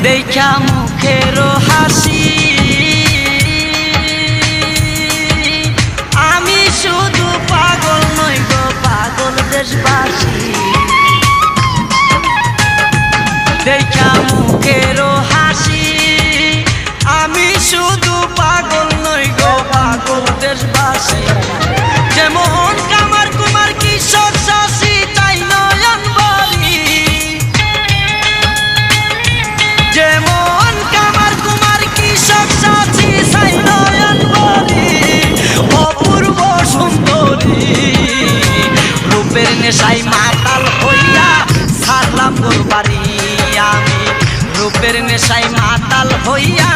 দেখা মুখের হাসি আমি শুধু পাগল নই গো পাগল দেশবাসী দেখা মুখের হাসি আমি শুধু পাগল নই গো পাগল দেশবাসী যেমন কামার কুমার কৃষক চাষি তাই নয়ন বলি যেমন কামার কুমার কৃষক চাষি তাই নয়ন বলি অপূর্ব সুন্দরী রূপের নেশায় মাতাল হইয়া ছাড়লাম গোর বাড়ি আমি রূপের নেশায় মাতাল হইয়া